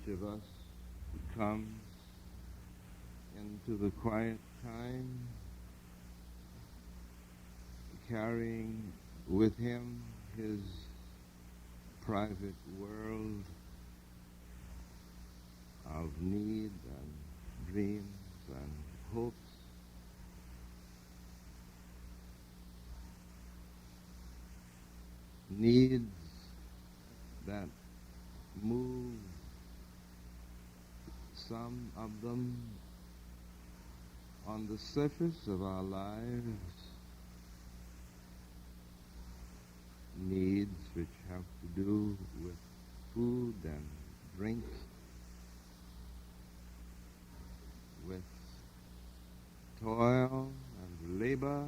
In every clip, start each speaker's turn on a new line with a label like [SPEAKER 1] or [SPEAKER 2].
[SPEAKER 1] each of us comes into the quiet time, carrying with him his private world of need and dreams and hopes, needs that move some of them on the surface of our lives, needs which have to do with food and drink, with toil and labor,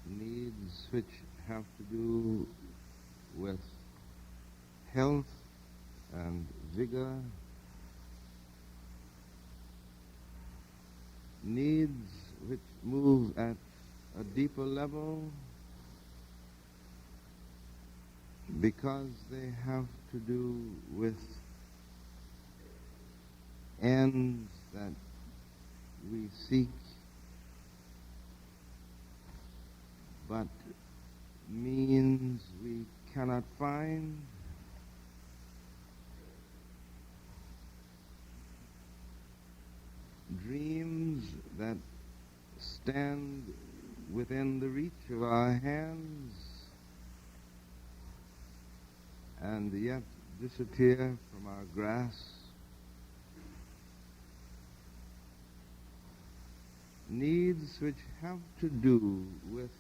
[SPEAKER 1] needs which have to do with health and vigor, needs which move at a deeper level because they have to do with ends that we seek but means we cannot find. Dreams that stand within the reach of our hands and yet disappear from our grasp. Needs which have to do with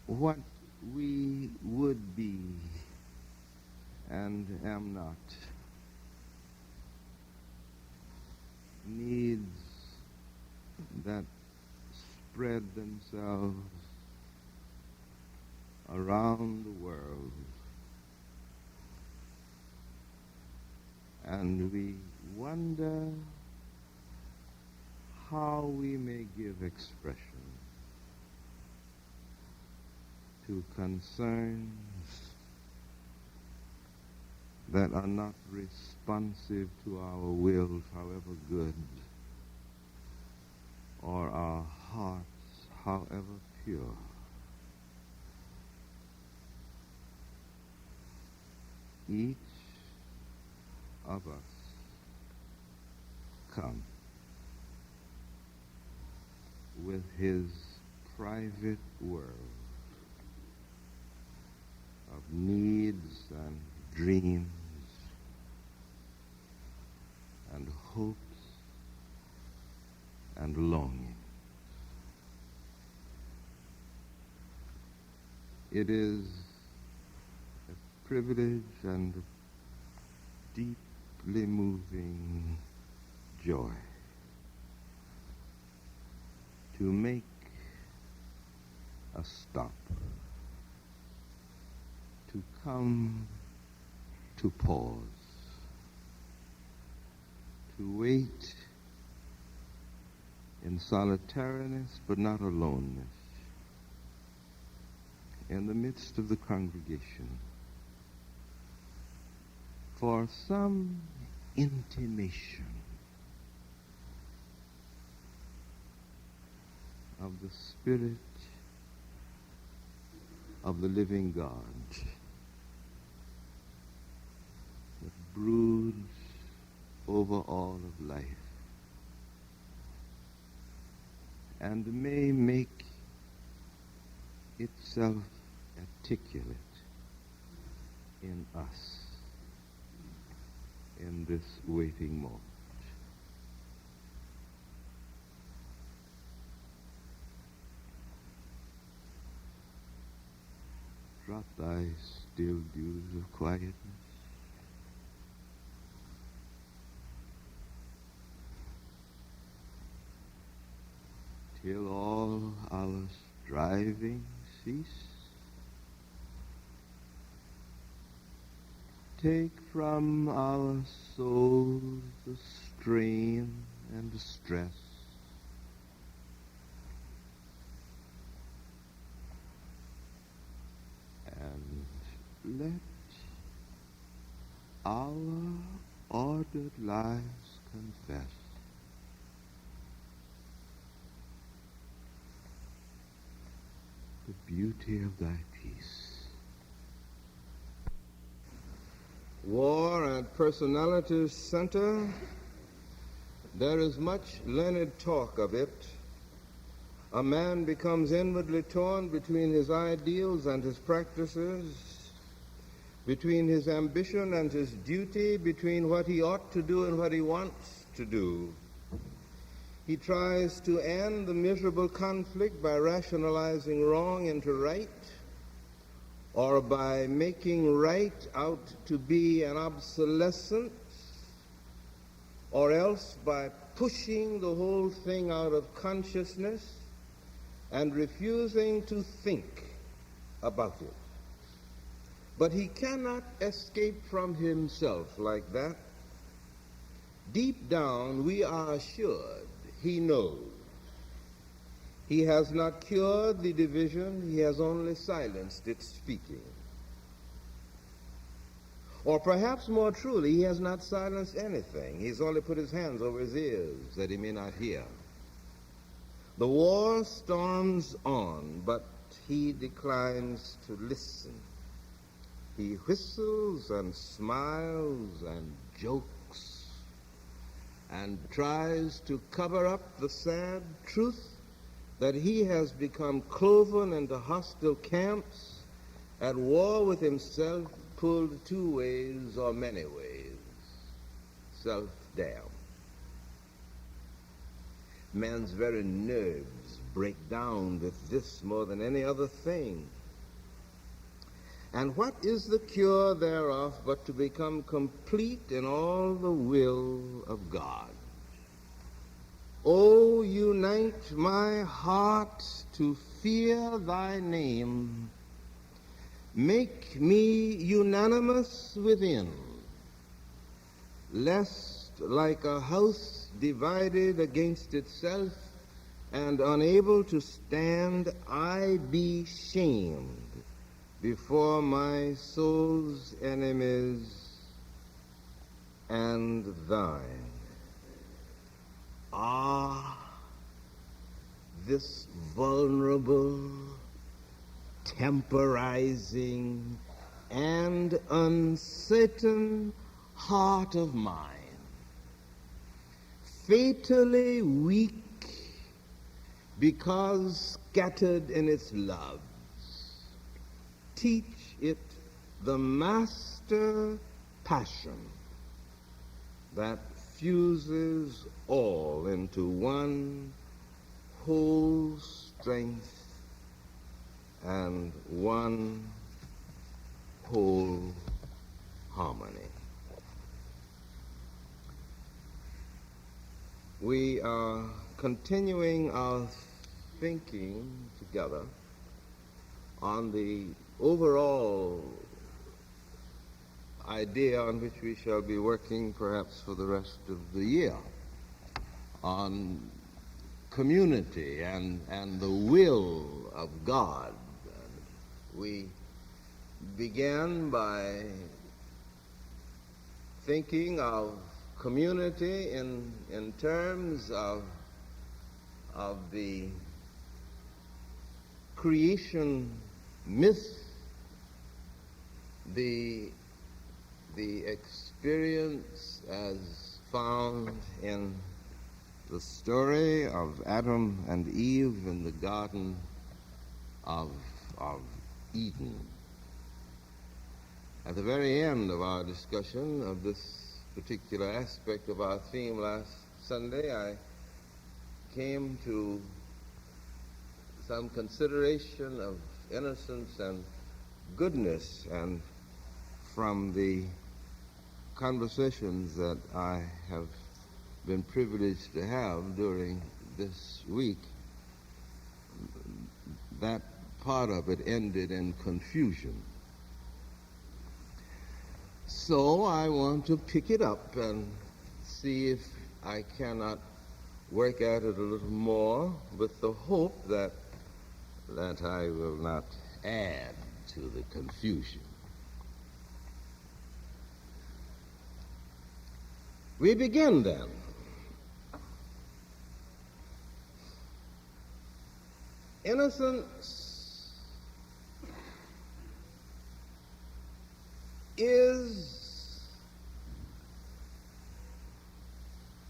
[SPEAKER 1] what we would be and am not. Needs that spread themselves around the world, and we wonder how we may give expression to concerns that are not responsive to our wills, however good, or our hearts, however pure. Each of us come with his private world of needs and dreams and hopes and longings. It is a privilege and a deeply moving joy to make a stop, to come to pause, to wait in solitariness but not aloneness, in the midst of the congregation, for some intimation of the Spirit of the living God that broods over all of life and may make itself articulate in us in this waiting moment. Drop thy still dews of quietness. Till all our striving cease. Take from our souls the strain and the stress. And let our ordered lives confess the beauty of thy peace. War at Personalities Center, there is much learned talk of it. A man becomes inwardly torn between his ideals and his practices, between his ambition and his duty, between what he ought to do and what he wants to do. He tries to end the miserable conflict by rationalizing wrong into right, or by making right out to be an obsolescence, or else by pushing the whole thing out of consciousness and refusing to think about it. But he cannot escape from himself like that. Deep down, we are assured he knows. He has not cured the division, he has only silenced its speaking. Or perhaps more truly, he has not silenced anything. He's only put his hands over his ears that he may not hear. The war storms on, but he declines to listen. He whistles and smiles and jokes and tries to cover up the sad truth that he has become cloven into hostile camps, at war with himself, pulled two ways or many ways. Self-damn. Man's very nerves break down with this more than any other thing. And what is the cure thereof but to become complete in all the will of God? Oh, unite my heart to fear thy name. Make me unanimous within, lest like a house divided against itself and unable to stand, I be shamed before my soul's enemies and thine. Ah, this vulnerable, temporizing, and uncertain heart of mine, fatally weak because scattered in its loves. Teach it the master passion that fuses all into one whole strength and one whole harmony. We are continuing our thinking together on the overall idea on which we shall be working perhaps for the rest of the year, on community and the will of God. We began by thinking of community in terms of the creation myth, the experience as found in the story of Adam and Eve in the Garden of Eden. At the very end of our discussion of this particular aspect of our theme last Sunday, I came to some consideration of innocence and goodness, and from the conversations that I have been privileged to have during this week, that part of it ended in confusion. So I want to pick it up and see if I cannot work at it a little more, with the hope that I will not add to the confusion. We begin then. Innocence is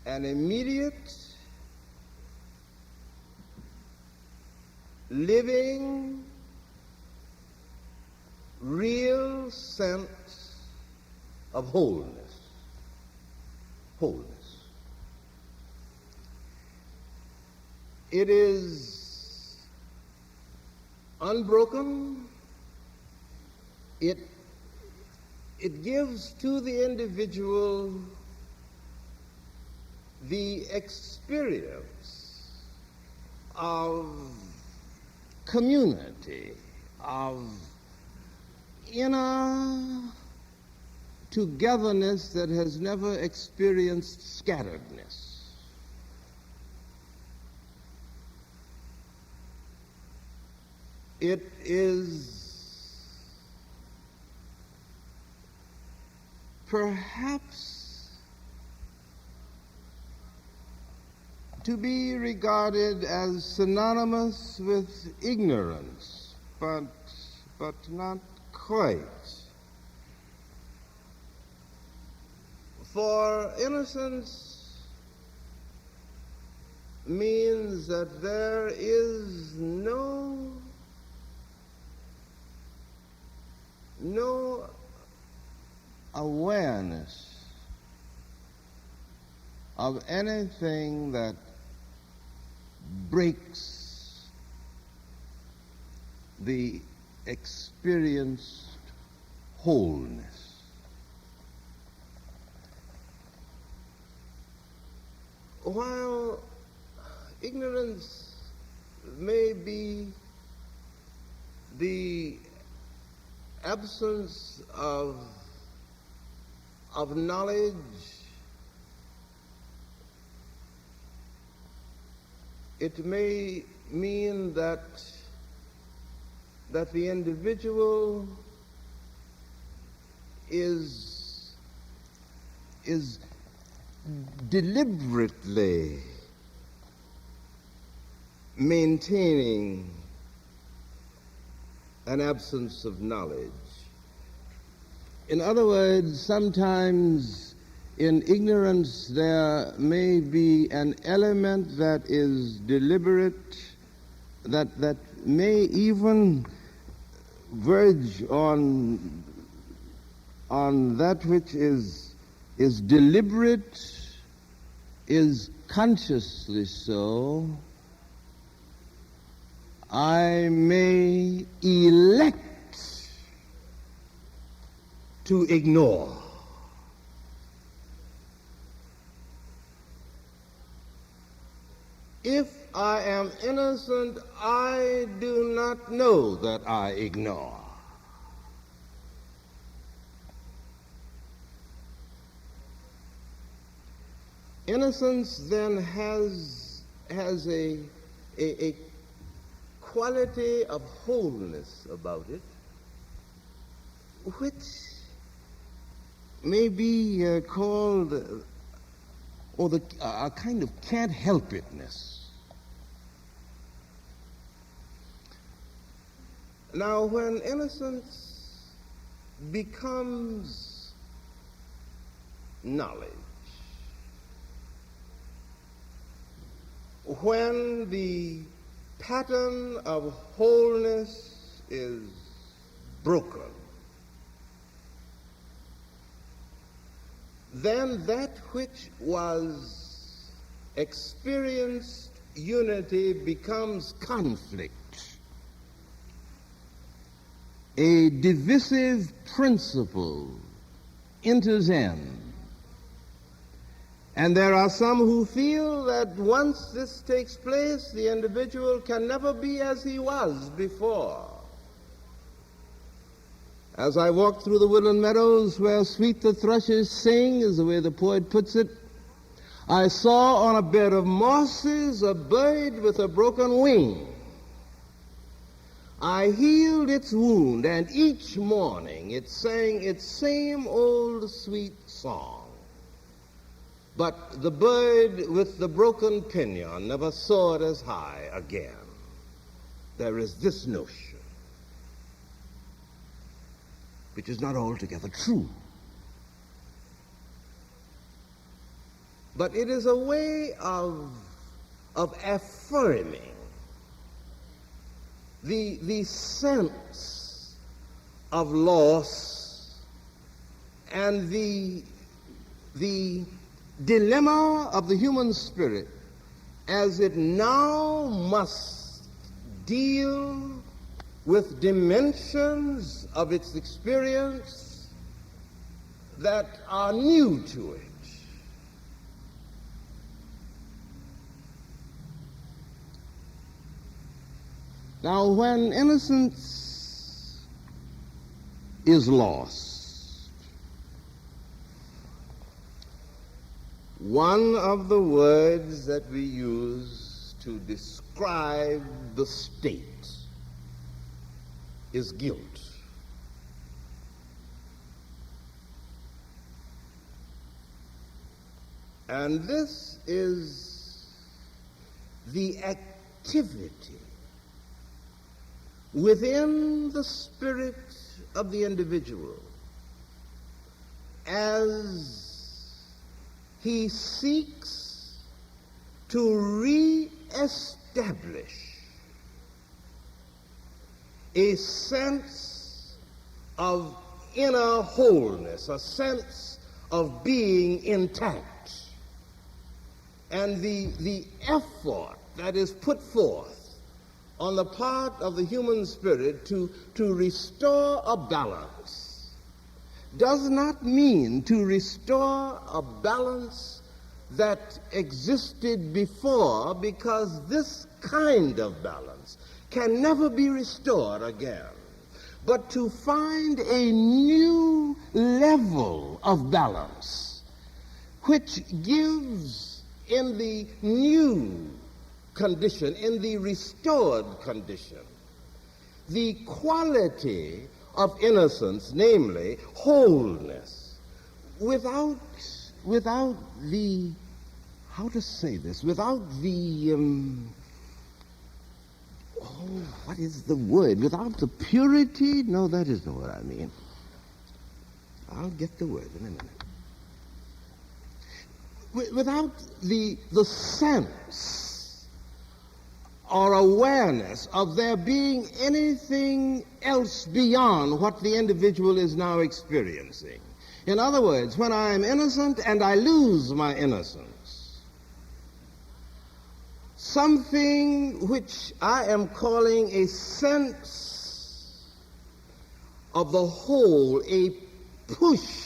[SPEAKER 1] an immediate, living, real sense of wholeness. Wholeness. It is unbroken. It gives to the individual the experience of community, of inner togetherness that has never experienced scatteredness. It is perhaps to be regarded as synonymous with ignorance, but not quite. For innocence means that there is no awareness of anything that breaks the experienced wholeness. While ignorance may be the absence of knowledge, it may mean that the individual is deliberately maintaining an absence of knowledge. In other words, sometimes in ignorance there may be an element that is deliberate, that may even verge on that which is deliberate, is consciously so. I may elect to ignore. If I am innocent, I do not know that I ignore. Innocence then has a quality of wholeness about it, which may be called a kind of can't help itness. Now, when innocence becomes knowledge, when the pattern of wholeness is broken, then that which was experienced unity becomes conflict. A divisive principle enters in. And there are some who feel that once this takes place, the individual can never be as he was before. As I walked through the woodland meadows where sweet the thrushes sing, is the way the poet puts it, I saw on a bed of mosses a bird with a broken wing. I healed its wound, and each morning it sang its same old sweet song. But the bird with the broken pinion never soared as high again. There is this notion, which is not altogether true, but it is a way of affirming the sense of loss and the dilemma of the human spirit as it now must deal with dimensions of its experience that are new to it. Now, when innocence is lost, one of the words that we use to describe the state is guilt. And this is the activity within the spirit of the individual as he seeks to re-establish a sense of inner wholeness, a sense of being intact. And the effort that is put forth on the part of the human spirit to restore a balance does not mean to restore a balance that existed before, because this kind of balance can never be restored again, but to find a new level of balance which gives in the new condition, in the restored condition, the quality of innocence, namely wholeness, without the, how to say this, without the, what is the word? Without the purity? No, that isn't what I mean. I'll get the word in a minute. Without the sense or awareness of there being anything else beyond what the individual is now experiencing. In other words, when I am innocent and I lose my innocence, something which I am calling a sense of the whole, a push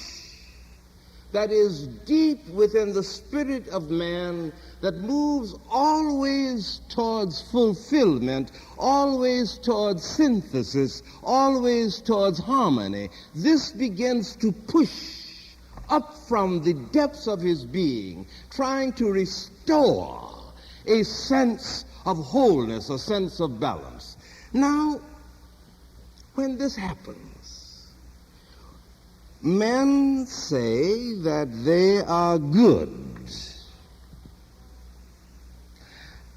[SPEAKER 1] that is deep within the spirit of man, that moves always towards fulfillment, always towards synthesis, always towards harmony. This begins to push up from the depths of his being, trying to restore a sense of wholeness, a sense of balance. Now, when this happens, men say that they are good.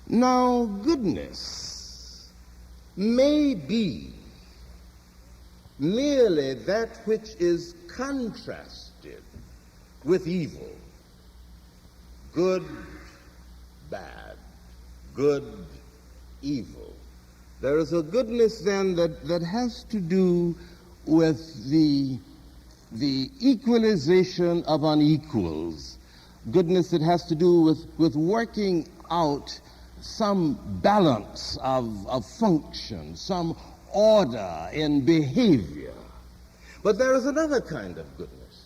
[SPEAKER 1] Now, goodness may be merely that which is contrasted with evil. Good, bad. Good, evil. There is a goodness then that has to do with the equalization of unequals. Goodness that has to do with working out some balance of function, some order in behavior. But there is another kind of goodness.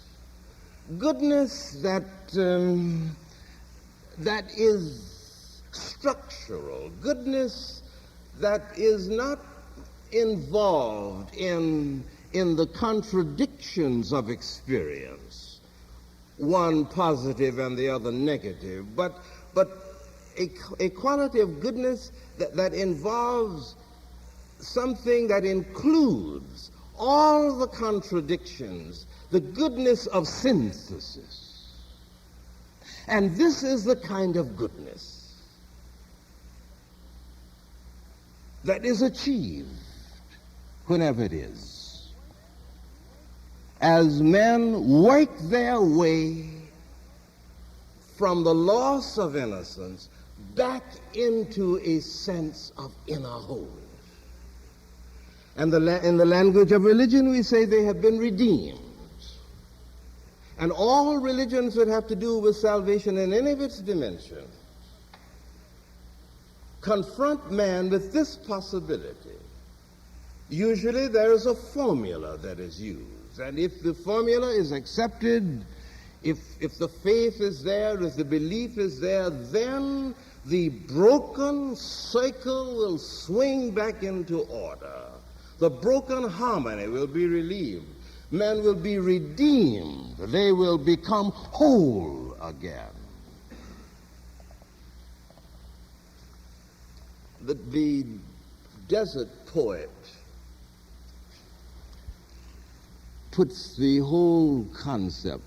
[SPEAKER 1] Goodness that is structural. Goodness that is not involved in the contradictions of experience, one positive and the other negative, but a quality of goodness that involves something that includes all the contradictions, the goodness of synthesis. And this is the kind of goodness that is achieved whenever it is, as men work their way from the loss of innocence back into a sense of inner wholeness. And in the language of religion, we say they have been redeemed. And all religions that have to do with salvation in any of its dimensions confront man with this possibility. Usually there is a formula that is used, and if the formula is accepted, if the faith is there, if the belief is there, then the broken cycle will swing back into order. The broken harmony will be relieved. Men will be redeemed. They will become whole again. The desert poet puts the whole concept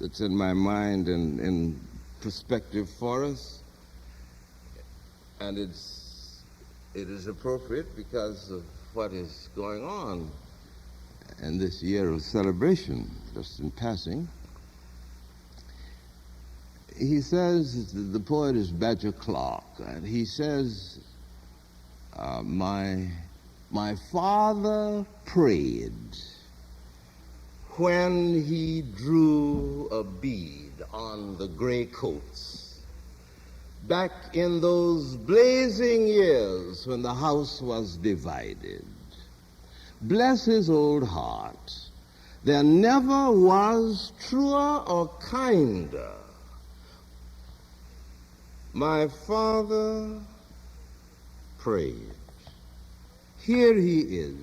[SPEAKER 1] that's in my mind in perspective for us, and it is appropriate because of what is going on in this year of celebration, just in passing. He says, the poet is Badger Clark, and he says, my father prayed when he drew a bead on the gray coats back in those blazing years when the house was divided. Bless his old heart, there never was truer or kinder. My father prayed. Here he is,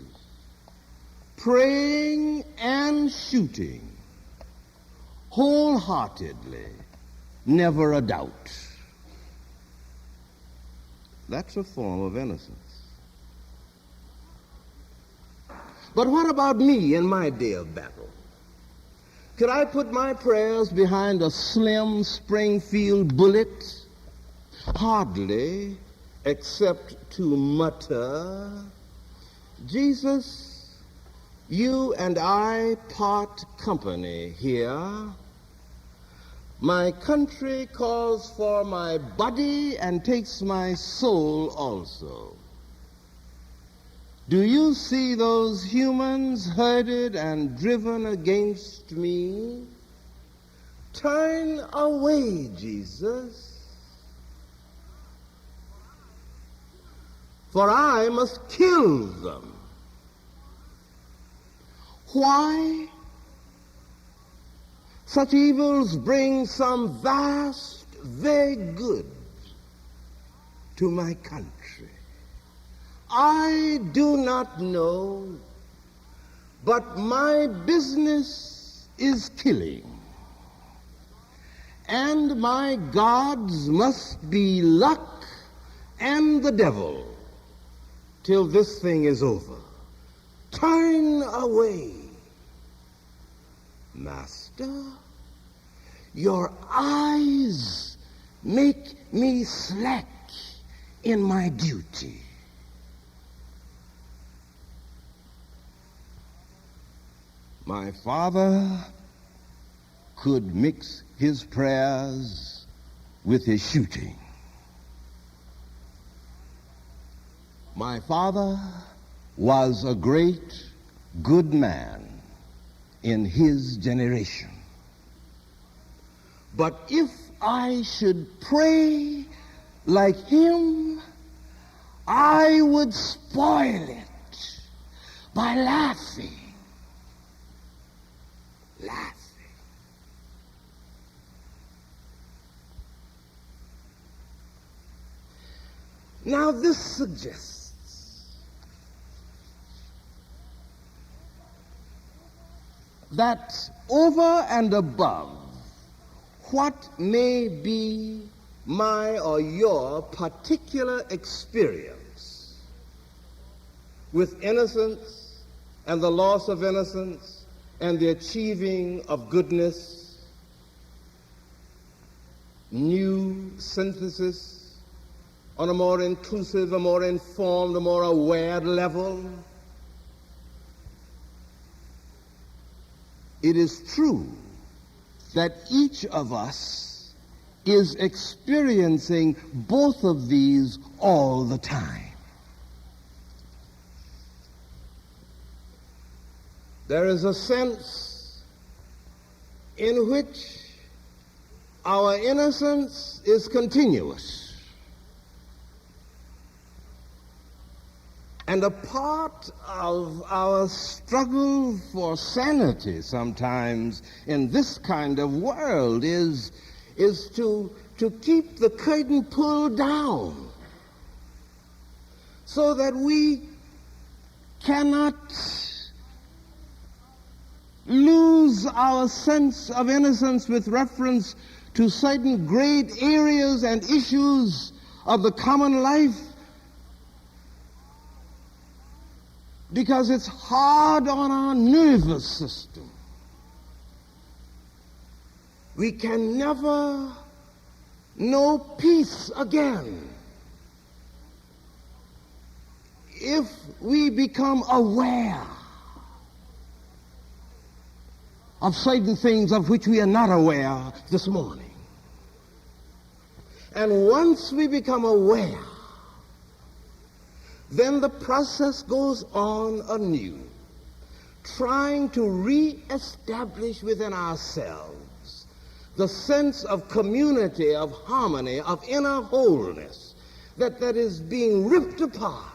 [SPEAKER 1] praying and shooting, wholeheartedly, never a doubt. That's a form of innocence. But what about me in my day of battle? Could I put my prayers behind a slim Springfield bullet? Hardly, except to mutter, Jesus, you and I part company here. My country calls for my body and takes my soul also. Do you see those humans herded and driven against me? Turn away, Jesus, for I must kill them. Why? Such evils bring some vast, vague good to my country. I do not know, but my business is killing. And my gods must be luck and the devil till this thing is over. Turn away, Master. Your eyes make me slack in my duty. My father could mix his prayers with his shooting. My father was a great, good man in his generation. But if I should pray like him, I would spoil it by laughing. Now this suggests that over and above what may be my or your particular experience with innocence and the loss of innocence and the achieving of goodness, new synthesis on a more inclusive, a more informed, a more aware level. It is true that each of us is experiencing both of these all the time. There is a sense in which our innocence is continuous. And a part of our struggle for sanity sometimes in this kind of world is to keep the curtain pulled down so that we cannot lose our sense of innocence with reference to certain great areas and issues of the common life, because it's hard on our nervous system. We can never know peace again if we become aware of certain things of which we are not aware this morning. And once we become aware, then the process goes on anew, trying to re-establish within ourselves the sense of community, of harmony, of inner wholeness that is being ripped apart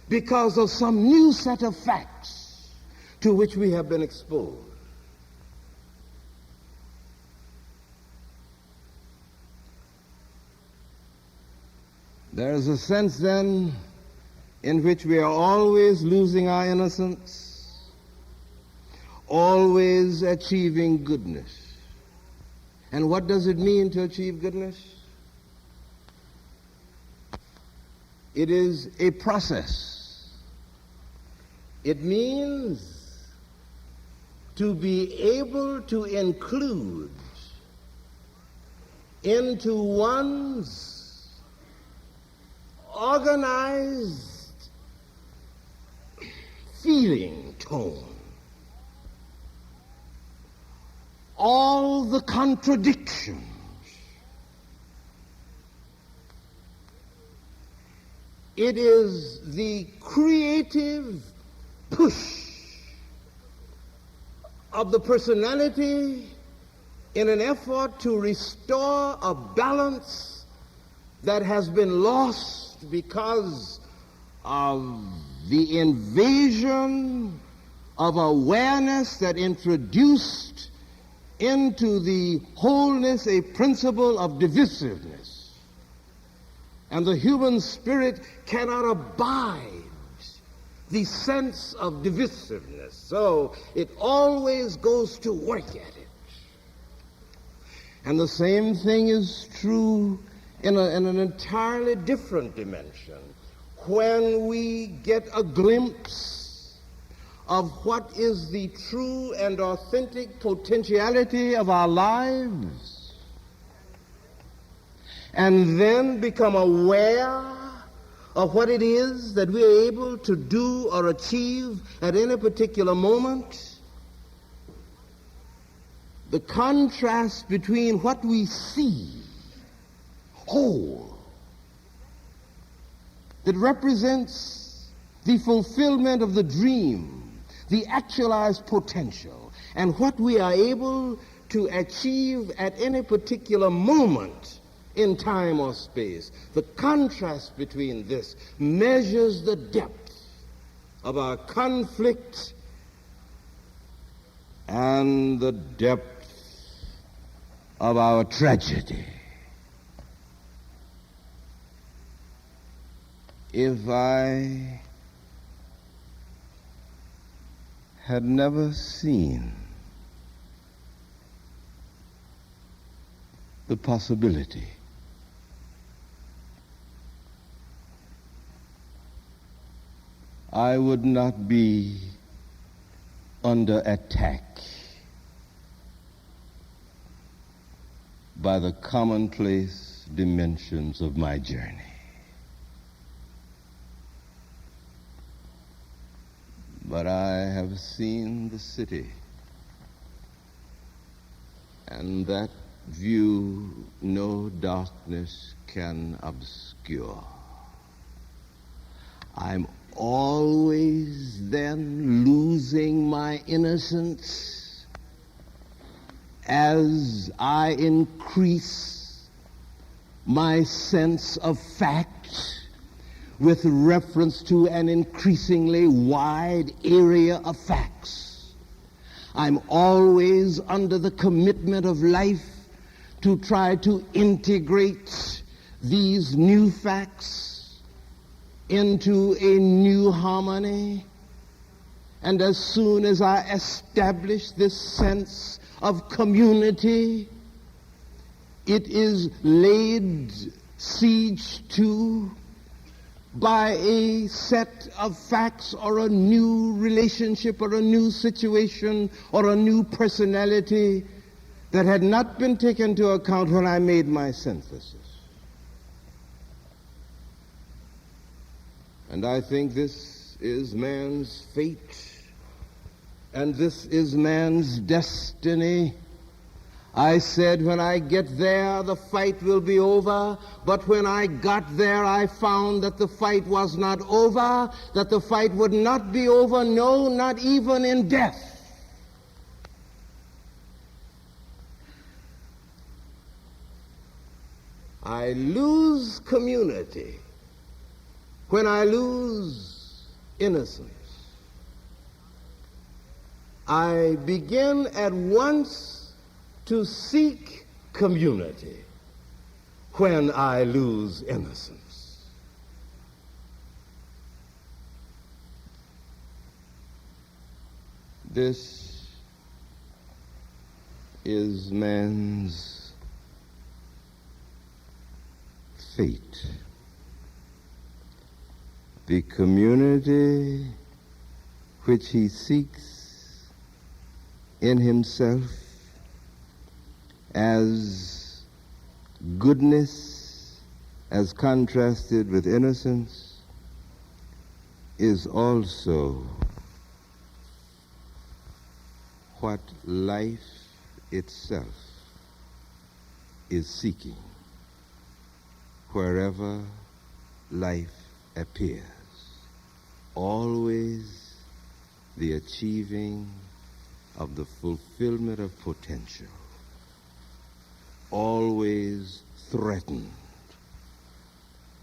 [SPEAKER 1] because of some new set of facts to which we have been exposed. There is a sense then in which we are always losing our innocence, always achieving goodness. And what does it mean to achieve goodness? It is a process. It means to be able to include into one's organized feeling tone all the contradictions, it is the creative push of the personality in an effort to restore a balance that has been lost because of the invasion of awareness that introduced into the wholeness a principle of divisiveness. And the human spirit cannot abide the sense of divisiveness, so it always goes to work at it. And the same thing is true in an entirely different dimension when we get a glimpse of what is the true and authentic potentiality of our lives, and then become aware of what it is that we are able to do or achieve at any particular moment. The contrast between what we see whole, that represents the fulfillment of the dream, the actualized potential, and what we are able to achieve at any particular moment in time or space. The contrast between this measures the depth of our conflict and the depth of our tragedy. If I had never seen the possibility I would not be under attack by the commonplace dimensions of my journey. But I have seen the city, and that view no darkness can obscure. I'm always then losing my innocence as I increase my sense of fact with reference to an increasingly wide area of facts. I'm always under the commitment of life to try to integrate these new facts into a new harmony. And as soon as I establish this sense of community, it is laid siege to by a set of facts or a new relationship or a new situation or a new personality that had not been taken into account when I made my synthesis. And I think this is man's fate, and this is man's destiny. I said, when I get there, the fight will be over. But when I got there, I found that the fight was not over, that the fight would not be over, no, not even in death. I lose community when I lose innocence. I begin at once to seek community when I lose innocence. This is man's fate. The community which he seeks in himself as goodness, as contrasted with innocence, is also what life itself is seeking wherever life appears. Always the achieving of the fulfillment of potential. Always threatened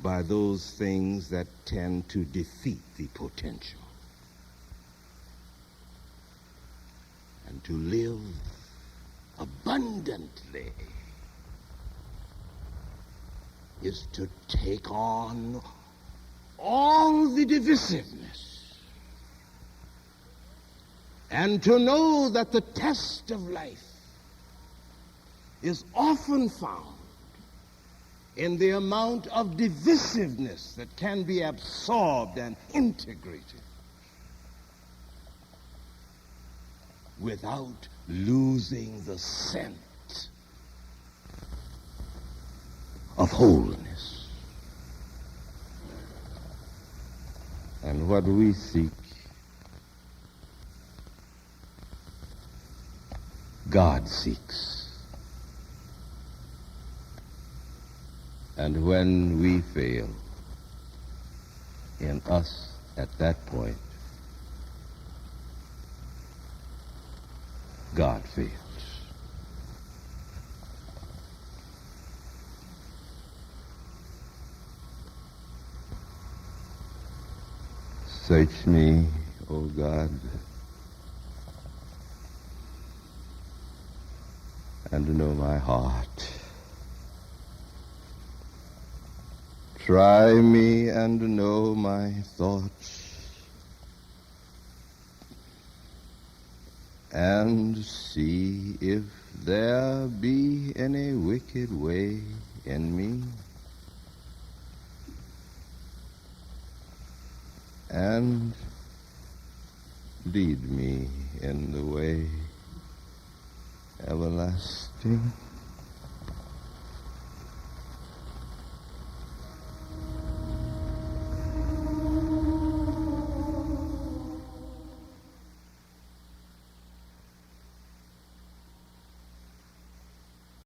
[SPEAKER 1] by those things that tend to defeat the potential. And to live abundantly is to take on all the divisiveness and to know that the test of life is often found in the amount of divisiveness that can be absorbed and integrated without losing the scent of wholeness. And what we seek, God seeks. And when we fail in us at that point, God fails. Search me, O God, and know my heart. Try me and know my thoughts, and see if there be any wicked way in me, and lead me in the way everlasting.